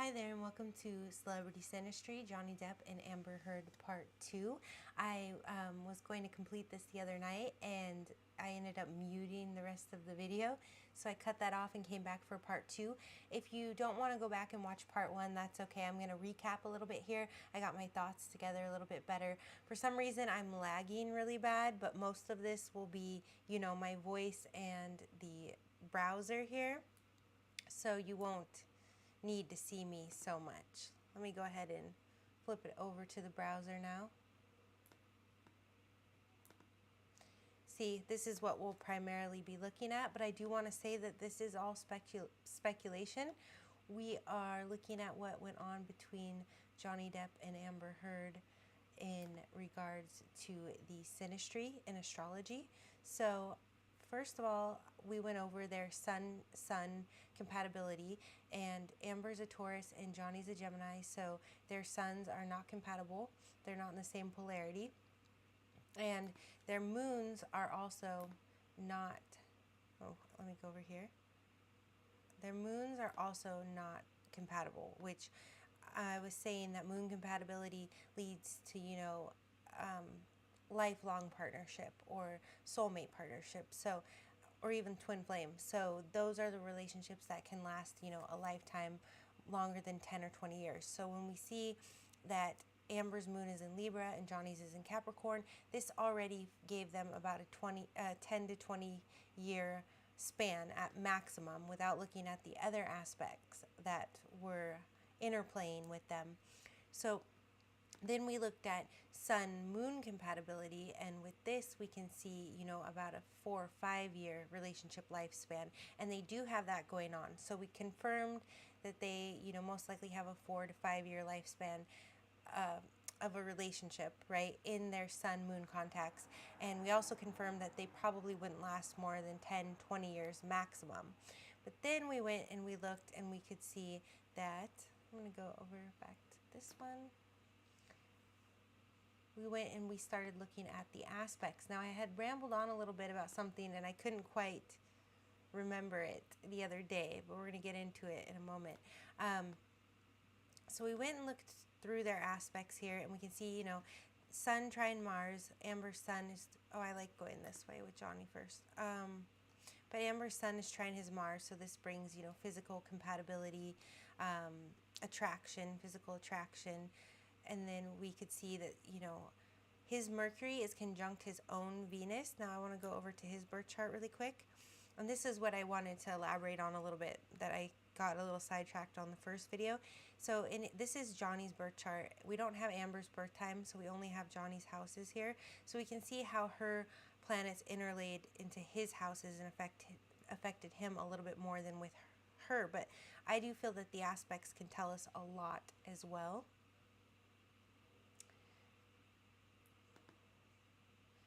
Hi there and welcome to Celebrity Synastry, Johnny Depp and Amber Heard Part 2. I was going to complete this the other night and I ended up muting the rest of the video. So I cut that off and came back for Part 2. If you don't want to go back and watch Part 1, that's okay. I'm going to recap a little bit here. I got my thoughts together a little bit better. For some reason, I'm lagging really bad, but most of this will be, my voice and the browser here. So you won't need to see me so much. Let me go ahead and flip it over to the browser now. See, this is what we'll primarily be looking at, but I do want to say that this is all speculation. We are looking at what went on between Johnny Depp and Amber Heard in regards to the synastry in astrology. So first of all, we went over their sun compatibility, and Amber's a Taurus and Johnny's a Gemini, so their suns are not compatible. They're not in the same polarity. And their moons are also not, let me go over here. Their moons are also not compatible, which I was saying that moon compatibility leads to, lifelong partnership or soulmate partnership, so, or even twin flame. So those are the relationships that can last, a lifetime, longer than 10 or 20 years. So when we see that Amber's moon is in Libra and Johnny's is in Capricorn, this already gave them about a 10 to 20 year span at maximum without looking at the other aspects that were interplaying with them. So then we looked at sun-moon compatibility, and with this we can see, about a 4 or 5 year relationship lifespan, and they do have that going on. So we confirmed that they, most likely have a 4 to 5 year lifespan of a relationship, right, in their sun-moon contacts. And we also confirmed that they probably wouldn't last more than 10, 20 years maximum. But then we went and we looked and we could see that, I'm going to go over back to this one. We went and we started looking at the aspects. Now, I had rambled on a little bit about something and I couldn't quite remember it the other day, but we're going to get into it in a moment. So we went and looked through their aspects here, and we can see, Sun trine Mars. Amber's Sun is, I like going this way with Johnny first. But Amber's Sun is trine his Mars, so this brings, physical compatibility, attraction, physical attraction. And then we could see that, his Mercury is conjunct his own Venus. Now I want to go over to his birth chart really quick. And this is what I wanted to elaborate on a little bit, that I got a little sidetracked on the first video. So this is Johnny's birth chart. We don't have Amber's birth time, so we only have Johnny's houses here. So we can see how her planets interlaid into his houses and affected him a little bit more than with her. But I do feel that the aspects can tell us a lot as well.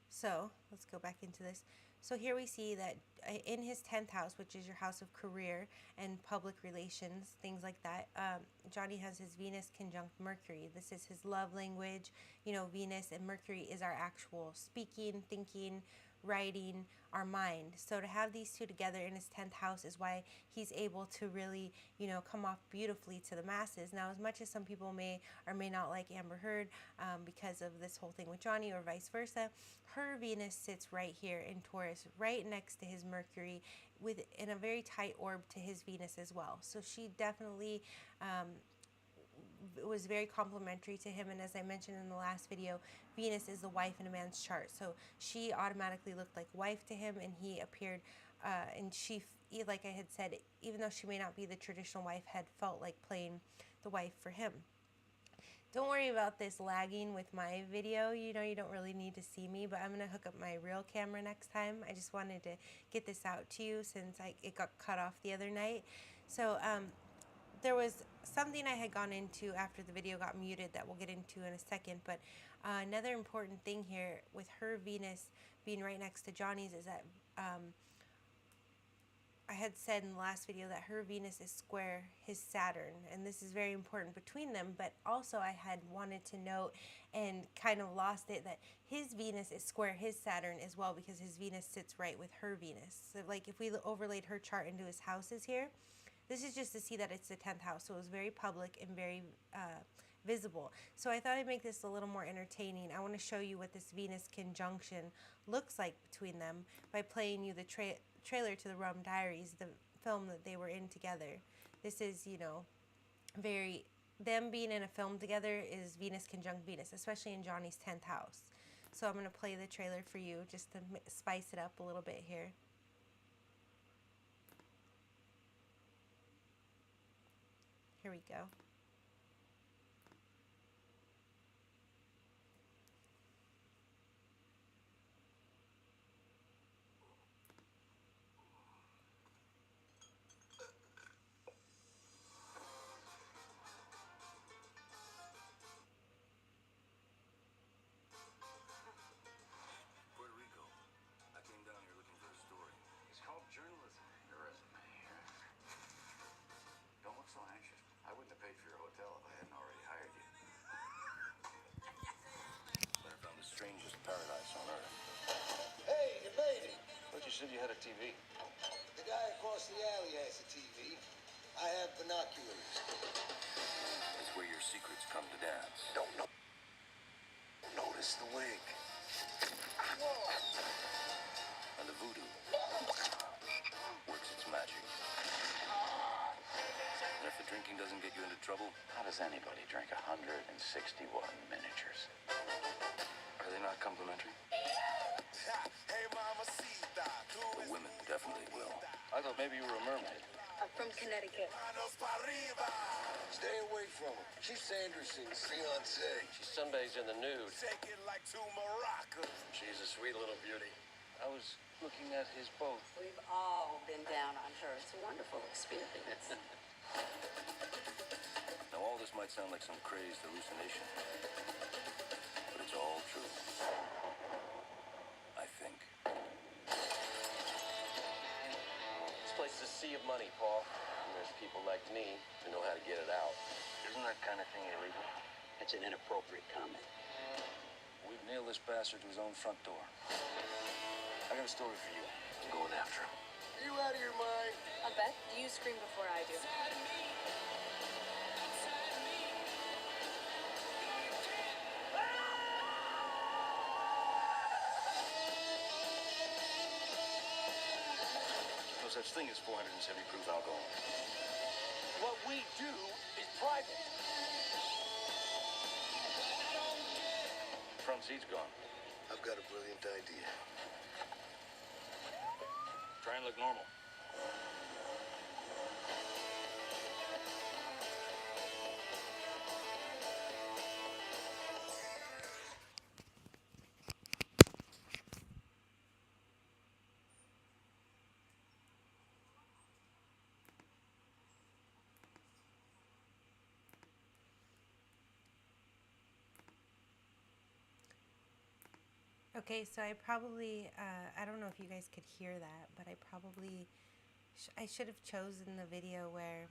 So let's go back into this. So here we see that in his 10th house, which is your house of career and public relations, things like that, Johnny has his Venus conjunct Mercury. This is his love language. Venus and Mercury is our actual speaking, thinking, writing, our mind. So to have these two together in his 10th house is why he's able to really, come off beautifully to the masses. Now, as much as some people may or may not like Amber Heard because of this whole thing with Johnny or vice versa, her Venus sits right here in Taurus, right next to his Mercury, in a very tight orb to his Venus as well. So she definitely was very complimentary to him, and as I mentioned in the last video, Venus is the wife in a man's chart, so she automatically looked like wife to him, and he appeared and she, like I had said, even though she may not be the traditional wife, had felt like playing the wife for him. Don't worry about this lagging with my video. You don't really need to see me, but I'm going to hook up my real camera next time. I just wanted to get this out to you since it got cut off the other night. So there was something I had gone into after the video got muted that we'll get into in a second, but another important thing here with her Venus being right next to Johnny's is that I had said in the last video that her Venus is square his Saturn, and this is very important between them, but also I had wanted to note and kind of lost it that his Venus is square his Saturn as well, because his Venus sits right with her Venus. So like if we overlaid her chart into his houses here, This is just to see that it's the 10th house, so it was very public and very visible. So I thought I'd make this a little more entertaining. I want to show you what this Venus conjunction looks like between them by playing you the trailer to the Rum Diaries, the film that they were in together. This is, you know, them being in a film together is Venus conjunct Venus, especially in Johnny's 10th house. So I'm going to play the trailer for you just to spice it up a little bit here. Here we go. Strangest paradise on earth. Hey, you made it. But you said you had a TV. The guy across the alley has a TV. I have binoculars. It's where your secrets come to dance. Don't know. Notice the wig. Whoa. And the voodoo works its magic. And if the drinking doesn't get you into trouble, How does anybody drink 161 miniatures? are they not complimentary? Hey, Mama Sita. The women definitely will. I thought maybe you were a mermaid. I'm from Connecticut. Stay away from her. She's Sanderson's fiancée. She sunbathes in the nude. Shake it like two maracas. She's a sweet little beauty. I was looking at his boat. We've all been down on her. It's a wonderful experience. Now all this might sound like some crazed hallucination, but it's all true. I think. This place is a sea of money, Paul. And there's people like me who know how to get it out. Isn't that kind of thing illegal? It's an inappropriate comment. We've nailed this bastard to his own front door. I got a story for you. I'm going after him. Are you out of your mind? Beth, you scream before I do. No such thing as 470 proof alcohol. What we do is private. Front seat's gone. I've got a brilliant idea. Try and look normal. Okay, so I probably, I don't know if you guys could hear that, but I probably, I should have chosen the video where,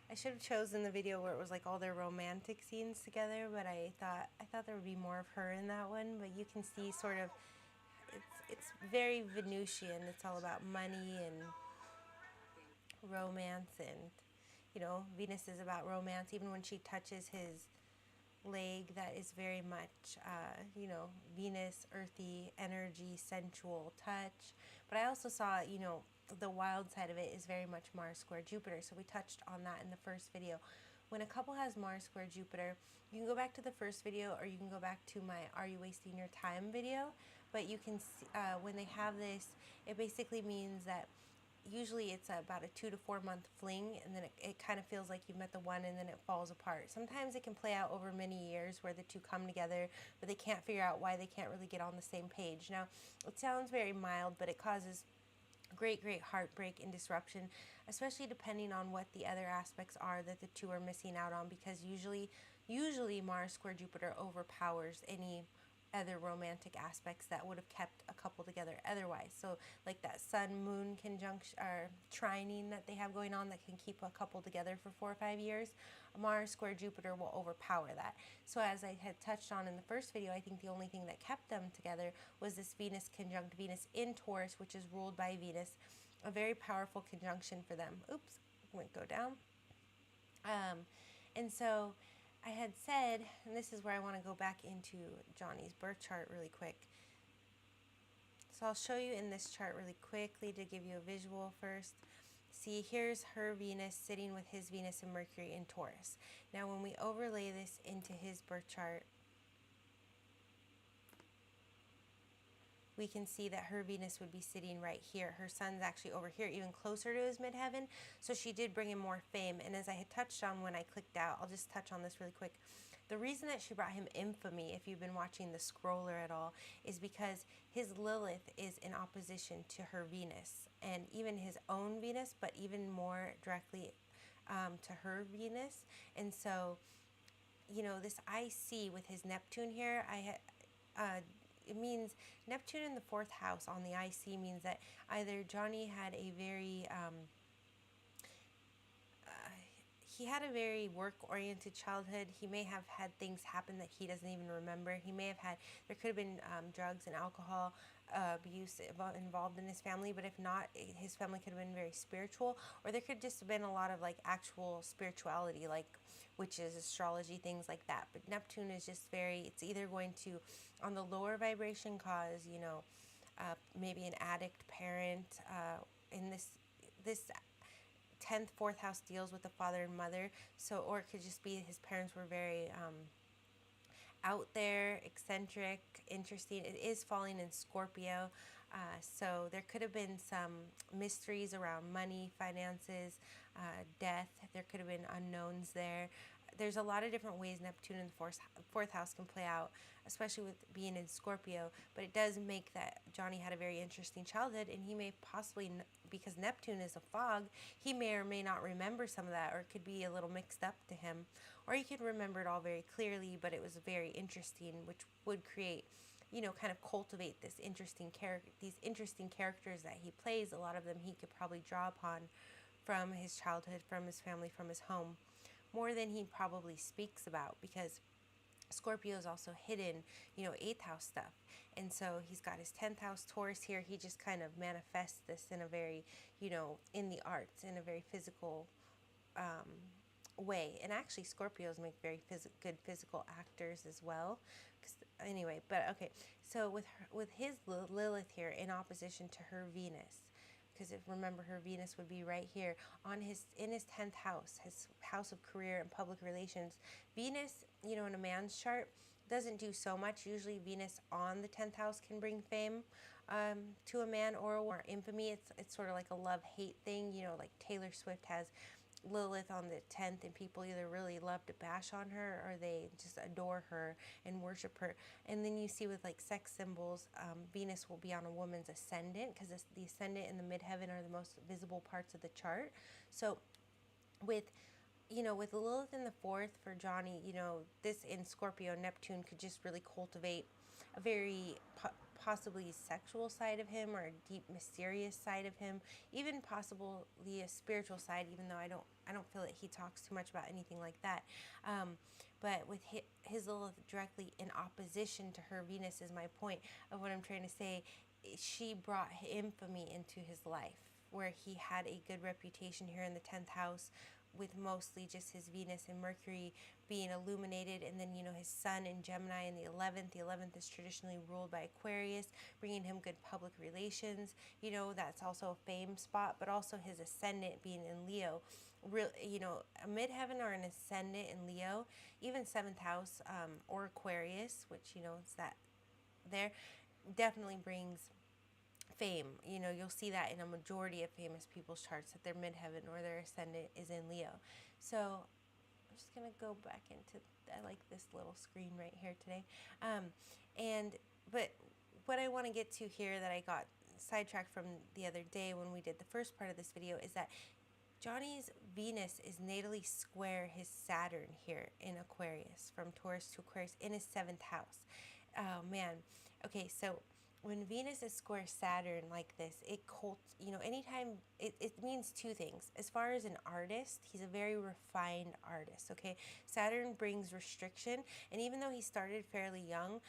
it was like all their romantic scenes together, but I thought there would be more of her in that one, but you can see sort of, it's very Venusian. It's all about money and romance, and, you know, Venus is about romance. Even when she touches his leg, that is very much, you know, Venus, earthy energy, sensual touch. But I also saw, you know, the wild side of it is very much Mars square Jupiter. So we touched on that in the first video. When a couple has Mars square Jupiter, you can go back to the first video, or you can go back to my Are You Wasting Your Time video. But you can see, when they have this, it basically means that usually it's about a 2 to 4 month fling, and then it kind of feels like you've met the one and then it falls apart. Sometimes it can play out over many years where the two come together, but they can't figure out why they can't really get on the same page. Now, it sounds very mild, but it causes great heartbreak and disruption, especially depending on what the other aspects are that the two are missing out on, because usually Mars square Jupiter overpowers any other romantic aspects that would have kept a couple together otherwise. So like that sun-moon conjunction or trining that they have going on that can keep a couple together for 4 or 5 years, Mars square Jupiter will overpower that. So as I had touched on in the first video, I think the only thing that kept them together was this Venus conjunct Venus in Taurus, which is ruled by Venus. a very powerful conjunction for them. Oops, went go down. And so I had said, and this is where I want to go back into Johnny's birth chart really quick. So I'll show you in this chart really quickly to give you a visual first. See, here's her Venus sitting with his Venus and Mercury in Taurus. Now, when we overlay this into his birth chart, we can see that her Venus would be sitting right here. Her sun's actually over here, even closer to his midheaven. So she did bring him more fame. And as I had touched on when I clicked out, I'll just touch on this really quick. The reason that she brought him infamy, if you've been watching the scroller at all, is because his Lilith is in opposition to her Venus, and even his own Venus, but even more directly to her Venus. And so, you know, this IC with his Neptune here, it means Neptune in the 4th house on the IC means that either Johnny had a very he had a very work-oriented childhood. He may have had things happen that he doesn't even remember. He may have had, there could have been drugs and alcohol abuse involved in his family, but if not, his family could have been very spiritual, or there could just have been a lot of like actual spirituality, like witches, astrology, things like that. But Neptune is just very, it's either going to, on the lower vibration, cause, you know, maybe an addict parent. In this 10th, 4th house deals with the father and mother. So, or it could just be his parents were very out there, eccentric, interesting. It is falling in Scorpio. So there could have been some mysteries around money, finances, death. There could have been unknowns there. There's a lot of different ways Neptune in the 4th house can play out, especially with being in Scorpio. But it does make that Johnny had a very interesting childhood, and he may possibly, because Neptune is a fog, he may or may not remember some of that, or it could be a little mixed up to him. Or he could remember it all very clearly, but it was very interesting, which would create, you know, kind of cultivate these interesting characters that he plays. A lot of them he could probably draw upon from his childhood, from his family, from his home, more than he probably speaks about, because Scorpio is also hidden, you know, 8th house stuff. And so he's got his 10th house Taurus here. He just kind of manifests this in a very, you know, in the arts, in a very physical way. And actually Scorpios make very good physical actors as well. Anyway, but okay. So with his Lilith here in opposition to her Venus, because if remember, her Venus would be right here on in his 10th house, his house of career and public relations. Venus, you know, in a man's chart doesn't do so much. Usually Venus on the 10th house can bring fame to a man or infamy. It's sort of like a love-hate thing, you know, like Taylor Swift has Lilith on the 10th, and people either really love to bash on her or they just adore her and worship her. And then you see with like sex symbols, Venus will be on a woman's ascendant, because the ascendant and the midheaven are the most visible parts of the chart. So with, you know, with Lilith in the 4th for Johnny, you know, this in Scorpio, Neptune could just really cultivate a very possibly sexual side of him, or a deep mysterious side of him, even possibly a spiritual side, even though I don't feel that he talks too much about anything like that. But with his Lilith directly in opposition to her Venus is my point of what I'm trying to say. She brought infamy into his life, where he had a good reputation here in the 10th house, with mostly just his Venus and Mercury being illuminated, and then, you know, his sun in Gemini in the 11th. The 11th is traditionally ruled by Aquarius, bringing him good public relations. You know, that's also a fame spot, but also his ascendant being in Leo. You know, a midheaven or an ascendant in Leo, even 7th house or Aquarius, which, you know, it's that there, definitely brings fame. You know, you'll see that in a majority of famous people's charts, that their midheaven or their ascendant is in Leo. So I'm just going to go back into, I like this little screen right here today. But what I want to get to here that I got sidetracked from the other day when we did the first part of this video is that Johnny's Venus is natally square his Saturn here in Aquarius, from Taurus to Aquarius in his 7th house. Oh man. Okay, so when Venus is square Saturn like this, you know, anytime, it means two things. As far as an artist, he's a very refined artist, okay? Saturn brings restriction, and even though he started fairly young,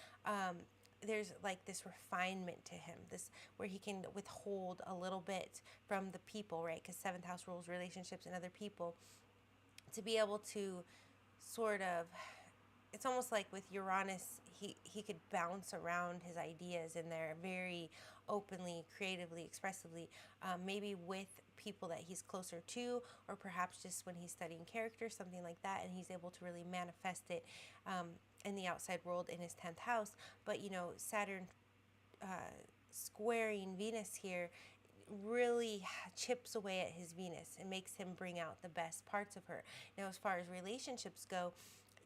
there's like this refinement to him, this where he can withhold a little bit from the people, right? Because seventh house rules relationships and other people, to be able to sort of, it's almost like with Uranus, he could bounce around his ideas in there very openly, creatively, expressively, maybe with people that he's closer to, or perhaps just when he's studying character, something like that, and he's able to really manifest it in the outside world in his 10th house. But, Saturn squaring Venus here really chips away at his Venus and makes him bring out the best parts of her. Now, as far as relationships go,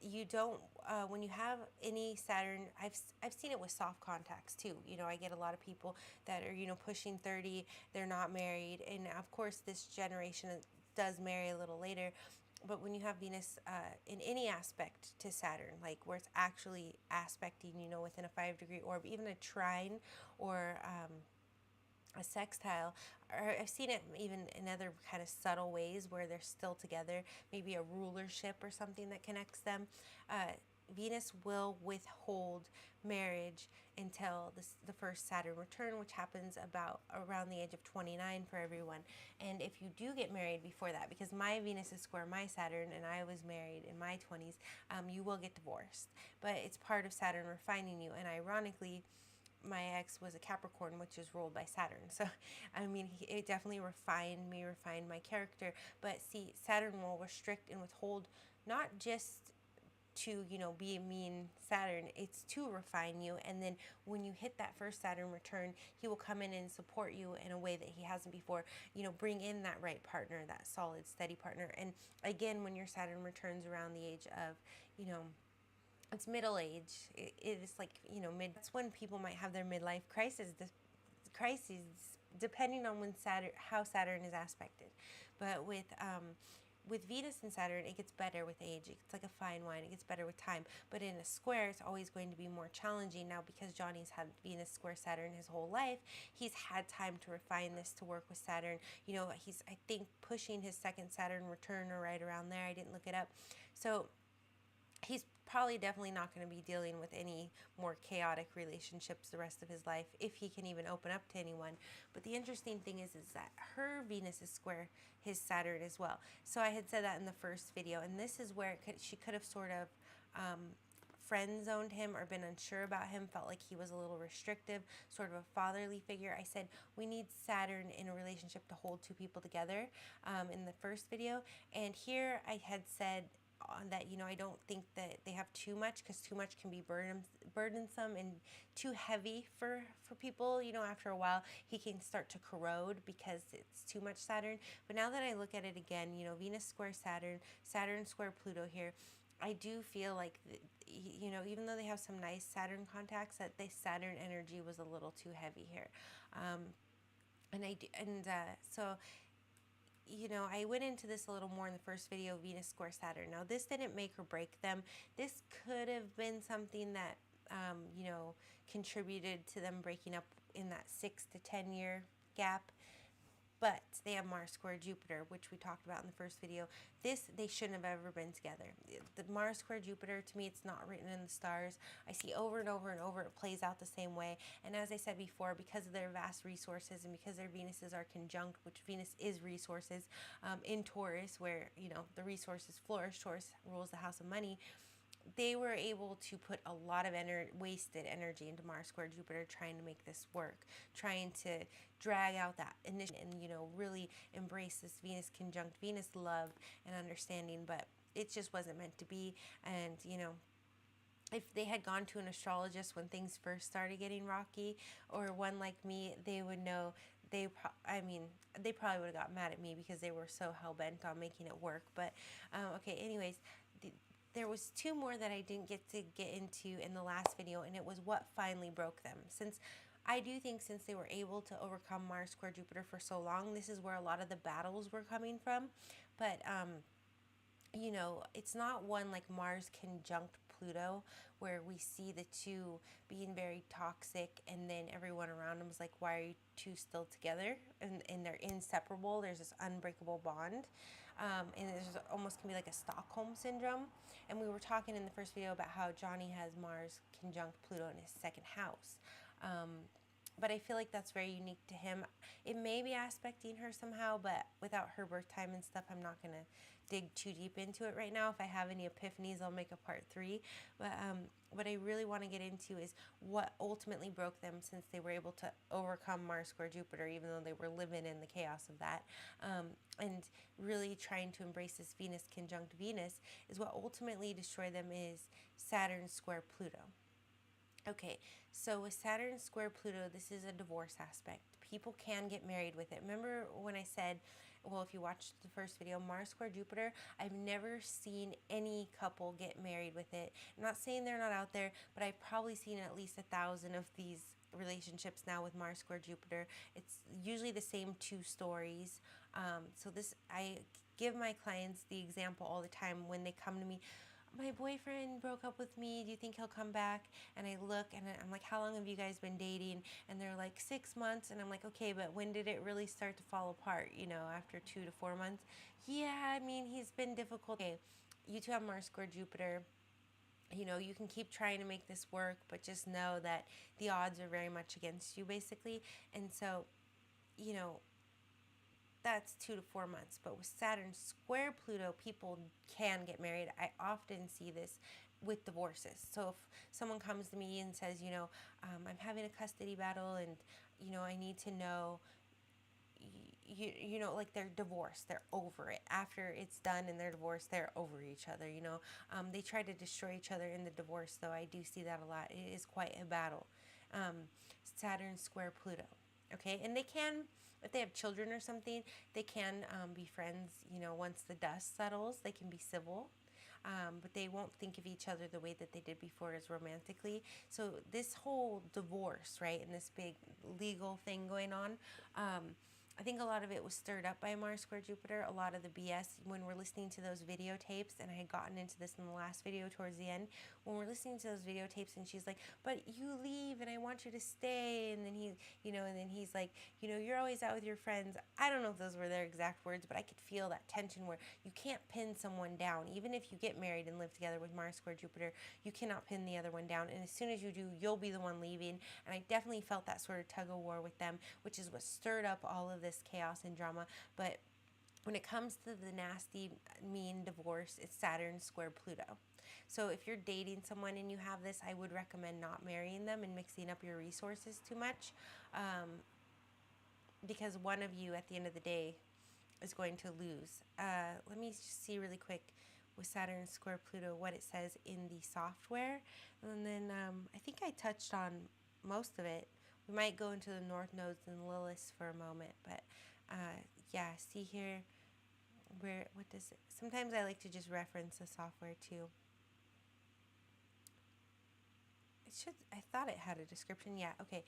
you don't when you have any Saturn, I've seen it with soft contacts too. I get a lot of people that are pushing 30, they're not married, and of course this generation does marry a little later. But when you have Venus in any aspect to Saturn, like where it's actually aspecting, within a 5-degree orb, even a trine or a sextile, or I've seen it even in other kind of subtle ways where they're still together, maybe a rulership or something that connects them. Venus will withhold marriage until the first Saturn return, which happens about around the age of 29 for everyone. And if you do get married before that, because my Venus is square my Saturn and I was married in my 20s, you will get divorced. But it's part of Saturn refining you. And ironically, my ex was a Capricorn, which is ruled by Saturn. So, I mean, it definitely refined me, refined my character. But see, Saturn will restrict and withhold, not just to, be a mean Saturn, it's to refine you. And then when you hit that first Saturn return, he will come in and support you in a way that he hasn't before, bring in that right partner, that solid, steady partner. And again, when your Saturn returns around the age of, it's middle age. It is like, mid. That's when people might have their midlife crises. The crises, depending on how Saturn is aspected. But with Venus and Saturn, it gets better with age. It's like a fine wine. It gets better with time. But in a square, it's always going to be more challenging. Now, because Johnny's had Venus square Saturn his whole life, he's had time to refine this, to work with Saturn. He's, I think, pushing his second Saturn return or right around there. I didn't look it up. So he's probably definitely not going to be dealing with any more chaotic relationships the rest of his life, if he can even open up to anyone. But the interesting thing is that her Venus is square his Saturn as well. So I had said that in the first video, and this is where she could have sort of friend zoned him or been unsure about him, felt like he was a little restrictive, sort of a fatherly figure. I said we need Saturn in a relationship to hold two people together in the first video, and here I had said that I don't think that they have too much, because too much can be burdensome and too heavy for people. After a while he can start to corrode because it's too much Saturn. But now that I look at it again, Venus square Saturn, Saturn square Pluto here, I do feel like even though they have some nice Saturn contacts, that the Saturn energy was a little too heavy here. So I went into this a little more in the first video, Venus square Saturn. Now, this didn't make or break them. This could have been something that, contributed to them breaking up in that 6 to 10 year gap. But they have Mars square Jupiter, which we talked about in the first video. They shouldn't have ever been together. The Mars square Jupiter, to me, it's not written in the stars. I see over and over and over it plays out the same way. And as I said before, because of their vast resources and because their Venuses are conjunct, which Venus is resources, in Taurus, where, the resources flourish, Taurus rules the house of money, they were able to put a lot of wasted energy into Mars square Jupiter trying to make this work, trying to drag out that initial and, really embrace this Venus conjunct Venus love and understanding. But it just wasn't meant to be. And, if they had gone to an astrologist when things first started getting rocky, or one like me, they would know. They probably would have got mad at me because they were so hell-bent on making it work. But, okay, anyways, there was two more that I didn't get to get into in the last video, and it was what finally broke them. Since they were able to overcome Mars square Jupiter for so long, this is where a lot of the battles were coming from. But, it's not one like Mars conjunct Pluto, where we see the two being very toxic, and then everyone around them is like, why are you two still together? And they're inseparable. There's this unbreakable bond. and there's almost can be like a Stockholm syndrome. And we were talking in the first video about how Johnny has Mars conjunct Pluto in his second house. But I feel like that's very unique to him. It may be aspecting her somehow, but without her birth time and stuff, I'm not going to dig too deep into it right now. If I have any epiphanies, I'll make a part 3. But what I really want to get into is what ultimately broke them, since they were able to overcome Mars square Jupiter, even though they were living in the chaos of that. And really trying to embrace this Venus conjunct Venus is what ultimately destroyed them is Saturn square Pluto. Okay, so with Saturn square Pluto, this is a divorce aspect. People can get married with it. Remember when I said, well, if you watched the first video, Mars square Jupiter, I've never seen any couple get married with it. I'm not saying they're not out there, but I've probably seen at least 1,000 of these relationships now with Mars square Jupiter. It's usually the same 2 stories. So this, I give my clients the example all the time when they come to me. My boyfriend broke up with me. Do you think he'll come back? And I look and I'm like, how long have you guys been dating? And they're like 6 months. And I'm like, okay, but when did it really start to fall apart? You know, after 2 to 4 months? Yeah, I mean, he's been difficult. Okay, you two have Mars square Jupiter. You know, you can keep trying to make this work, but just know that the odds are very much against you, basically. And so, you know, that's 2 to 4 months. But with Saturn square Pluto, people can get married. I often see this with divorces. So if someone comes to me and says, you know, I'm having a custody battle and, you know, I need to know, you know, like they're divorced, they're over it. After it's done and they're divorced, they're over each other, you know. They try to destroy each other in the divorce, though. I do see that a lot. It is quite a battle. Saturn square Pluto. Okay, and they can, if they have children or something, they can be friends, you know, once the dust settles, they can be civil. But they won't think of each other the way that they did before as romantically. So this whole divorce, right, and this big legal thing going on, I think a lot of it was stirred up by Mars square Jupiter. A lot of the BS, when we're listening to those videotapes, and I had gotten into this in the last video towards the end, when we're listening to those videotapes and she's like, but you leave and I want you to stay, and then he's like, you know, you're always out with your friends. I don't know if those were their exact words, but I could feel that tension where you can't pin someone down. Even if you get married and live together with Mars square Jupiter, you cannot pin the other one down, and as soon as you do, you'll be the one leaving. And I definitely felt that sort of tug of war with them, which is what stirred up all of this chaos and drama. But when it comes to the nasty, mean divorce, it's Saturn square Pluto. So if you're dating someone and you have this, I would recommend not marrying them and mixing up your resources too much, because one of you at the end of the day is going to lose. Let me just see really quick with Saturn square Pluto what it says in the software, and then I think I touched on most of it. We might go into the North Nodes and Lilith for a moment, but yeah, see here, what does it, sometimes I like to just reference the software too. I thought it had a description. Yeah, okay.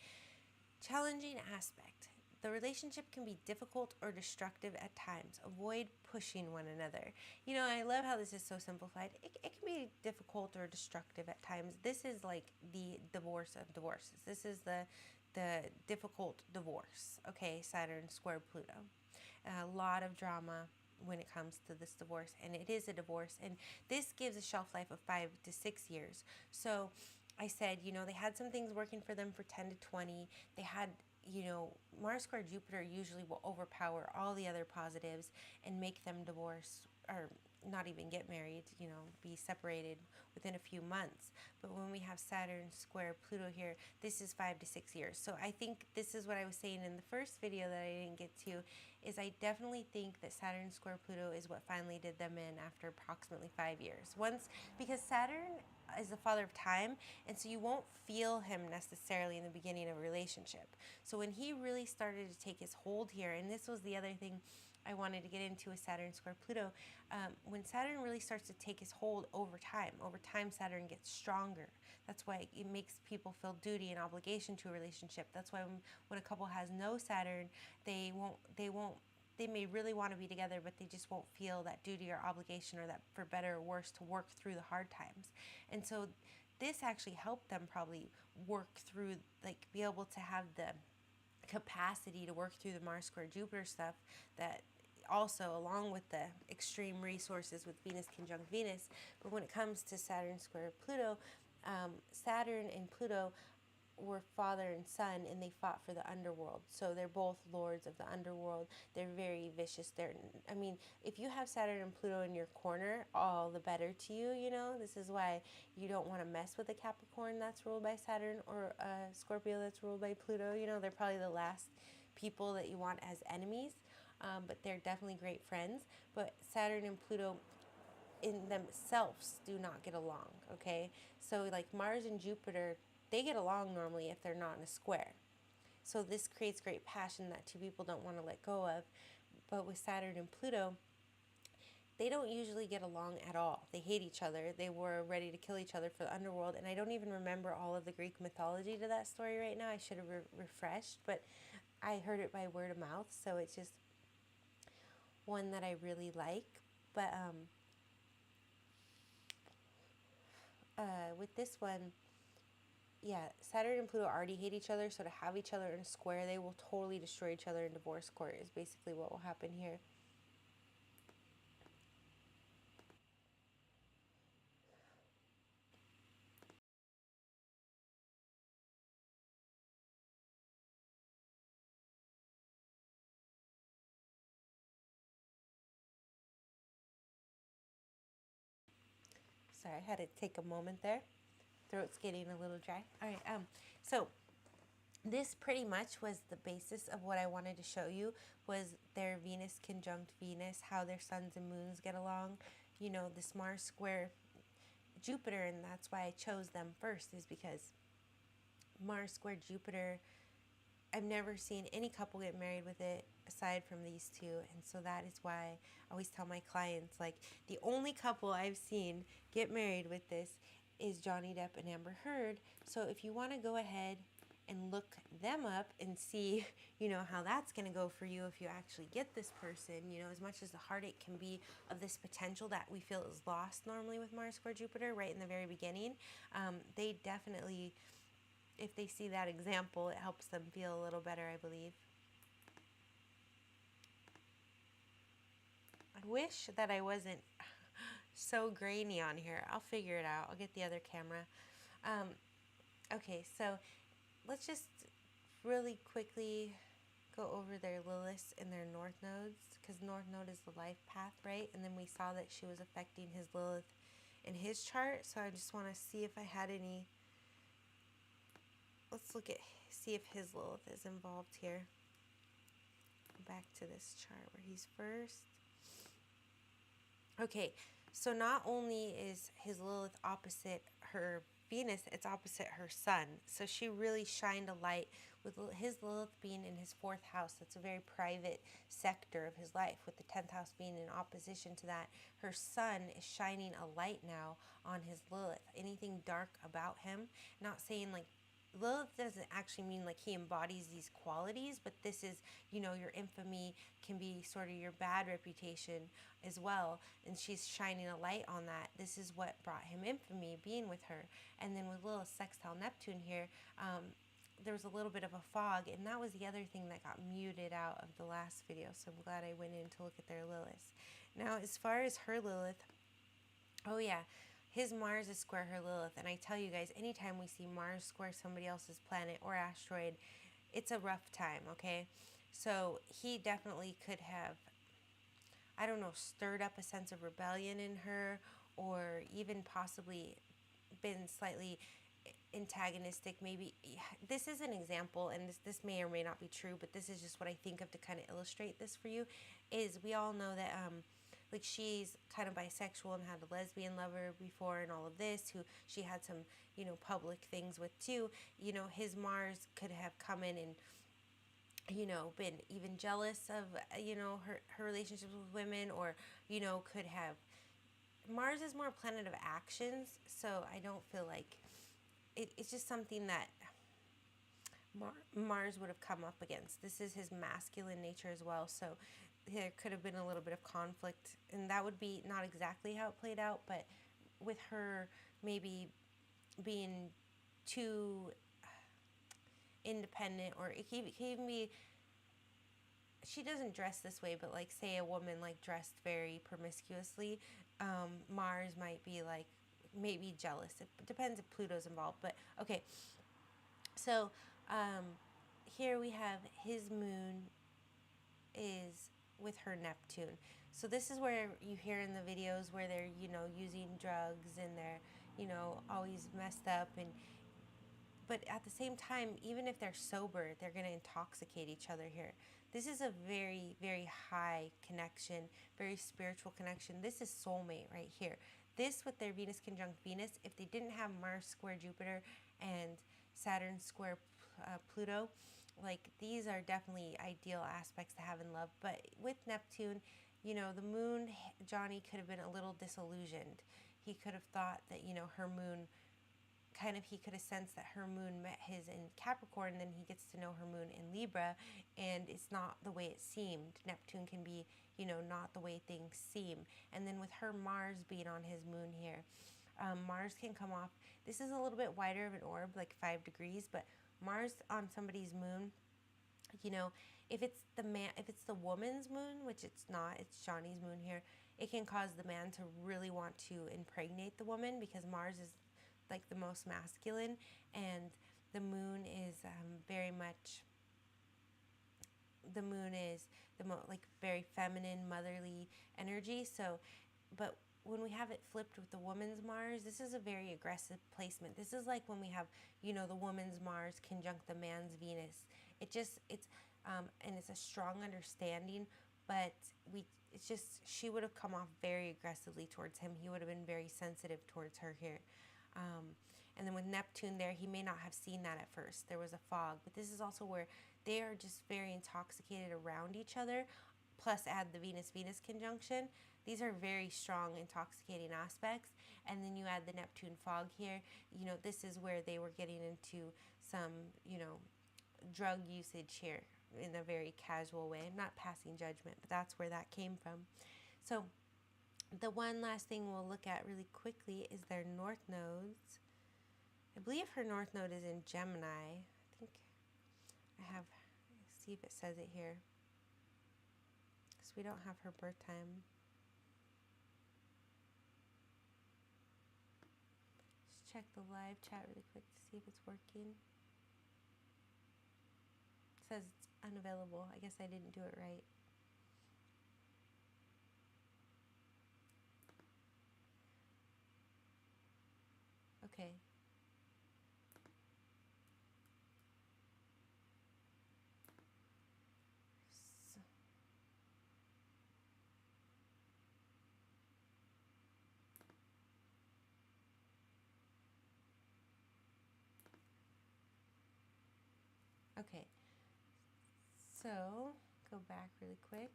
Challenging aspect. The relationship can be difficult or destructive at times. Avoid pushing one another. You know, I love how this is so simplified. It can be difficult or destructive at times. This is like the divorce of divorces. This is the difficult divorce. Okay, Saturn square Pluto. A lot of drama when it comes to this divorce, and it is a divorce, and this gives a shelf life of 5 to 6 years. So I said, you know, they had some things working for them for 10 to 20. They had, you know, Mars square Jupiter usually will overpower all the other positives and make them divorce or not even get married, you know, be separated within a few months. But when we have Saturn square Pluto here, this is 5 to 6 years. So I think this is what I was saying in the first video that I didn't get to, is I definitely think that Saturn square Pluto is what finally did them in after approximately 5 years. Because Saturn is the father of time, and so you won't feel him necessarily in the beginning of a relationship. So when he really started to take his hold here, and this was the other thing I wanted to get into with Saturn square Pluto, when Saturn really starts to take his hold over time Saturn gets stronger. That's why it makes people feel duty and obligation to a relationship. That's why when a couple has no Saturn, they may really want to be together, but they just won't feel that duty or obligation, or that for better or worse to work through the hard times. And so this actually helped them probably work through, like be able to have the capacity to work through the Mars square Jupiter stuff that also along with the extreme resources with Venus conjunct Venus. But when it comes to Saturn square Pluto, Saturn and Pluto were father and son, and they fought for the underworld. So they're both lords of the underworld. They're very vicious. I mean, if you have Saturn and Pluto in your corner, all the better to you, you know. This is why you don't want to mess with a Capricorn that's ruled by Saturn, or a Scorpio that's ruled by Pluto. You know, they're probably the last people that you want as enemies, but they're definitely great friends. But Saturn and Pluto in themselves do not get along, okay? So like Mars and Jupiter, they get along normally if they're not in a square. So this creates great passion that two people don't want to let go of. But with Saturn and Pluto, they don't usually get along at all. They hate each other. They were ready to kill each other for the underworld. And I don't even remember all of the Greek mythology to that story right now. I should have refreshed, but I heard it by word of mouth. So it's just one that I really like. But with this one, yeah, Saturn and Pluto already hate each other, so to have each other in a square, they will totally destroy each other in divorce court is basically what will happen here. Sorry, I had to take a moment there. Throat's getting a little dry. All right, so this pretty much was the basis of what I wanted to show you, was their Venus conjunct Venus, how their suns and moons get along. You know, this Mars square Jupiter, and that's why I chose them first, is because Mars square Jupiter, I've never seen any couple get married with it aside from these two. And so that is why I always tell my clients, like, the only couple I've seen get married with this is Johnny Depp and Amber Heard. So if you want to go ahead and look them up and see, you know, how that's going to go for you if you actually get this person, you know, as much as the heartache can be of this potential that we feel is lost normally with Mars square Jupiter right in the very beginning, they definitely, if they see that example, it helps them feel a little better, I believe. I wish that I wasn't so grainy on here. I'll figure it out. I'll get the other camera. Okay, so let's just really quickly go over their Lilith and their North nodes, because North node is the life path, right? And then we saw that she was affecting his Lilith in his chart, so I just want to see if I had any. Let's see if his Lilith is involved here. Go back to this chart where he's first. Okay, so not only is his Lilith opposite her Venus, it's opposite her sun. So she really shined a light with his Lilith being in his 4th house. That's a very private sector of his life, with the 10th house being in opposition to that. Her sun is shining a light now on his Lilith. Anything dark about him, not saying like Lilith doesn't actually mean like he embodies these qualities, but this is, you know, your infamy can be sort of your bad reputation as well, and she's shining a light on that. This is what brought him infamy, being with her. And then with Lilith sextile Neptune here, there was a little bit of a fog, and that was the other thing that got muted out of the last video, so I'm glad I went in to look at their Lilith. Now, as far as her Lilith, oh yeah, his Mars is square her Lilith, and I tell you guys, anytime we see Mars square somebody else's planet or asteroid, it's a rough time, okay? So he definitely could have, I don't know, stirred up a sense of rebellion in her, or even possibly been slightly antagonistic. Maybe this is an example, and this may or may not be true, but this is just what I think of to kind of illustrate this for you. Is we all know that like she's kind of bisexual and had a lesbian lover before and all of this, who she had some, you know, public things with too. You know, his Mars could have come in and, you know, been even jealous of, you know, her relationships with women, or, you know, could have, Mars is more a planet of actions, so I don't feel like it's just something that Mars would have come up against. This is his masculine nature as well, so there could have been a little bit of conflict, and that would be not exactly how it played out, but with her maybe being too independent, or it can even be she doesn't dress this way, but like say a woman like dressed very promiscuously, Mars might be like maybe jealous. It depends if Pluto's involved. But okay, so here we have his moon is with her Neptune. So this is where you hear in the videos where they're, you know, using drugs and they're, you know, always messed up, and but at the same time, even if they're sober, they're going to intoxicate each other here. This is a very, very high connection, very spiritual connection. This is soulmate right here. This with their Venus conjunct Venus, if they didn't have Mars square Jupiter and Saturn square Pluto, like these are definitely ideal aspects to have in love. But with Neptune, you know, the moon, Johnny could have been a little disillusioned. He could have thought that, you know, her moon kind of, he could have sensed that her moon met his in Capricorn, and then he gets to know her moon in Libra, and it's not the way it seemed. Neptune can be, you know, not the way things seem. And then with her Mars being on his moon here, Mars can come off, this is a little bit wider of an orb, like 5 degrees, but Mars on somebody's moon, you know, if it's the woman's moon, which it's not, it's Johnny's moon here, it can cause the man to really want to impregnate the woman, because Mars is like the most masculine, and the moon is very much, the moon is like very feminine, motherly energy. So, but when we have it flipped with the woman's Mars, this is a very aggressive placement. This is like when we have, you know, the woman's Mars conjunct the man's Venus. And it's a strong understanding, but it's just, she would have come off very aggressively towards him. He would have been very sensitive towards her here. And then with Neptune there, he may not have seen that at first. There was a fog, but this is also where they are just very intoxicated around each other. Plus add the Venus-Venus conjunction. These are very strong, intoxicating aspects. And then you add the Neptune fog here. You know, this is where they were getting into some, you know, drug usage here in a very casual way. I'm not passing judgment, but that's where that came from. So the one last thing we'll look at really quickly is their north nodes. I believe her north node is in Gemini. I think I have, see if it says it here, because we don't have her birth time. Just check the live chat really quick to see if it's working. It says it's unavailable. I guess I didn't do it right. Okay. So, okay. So, go back really quick.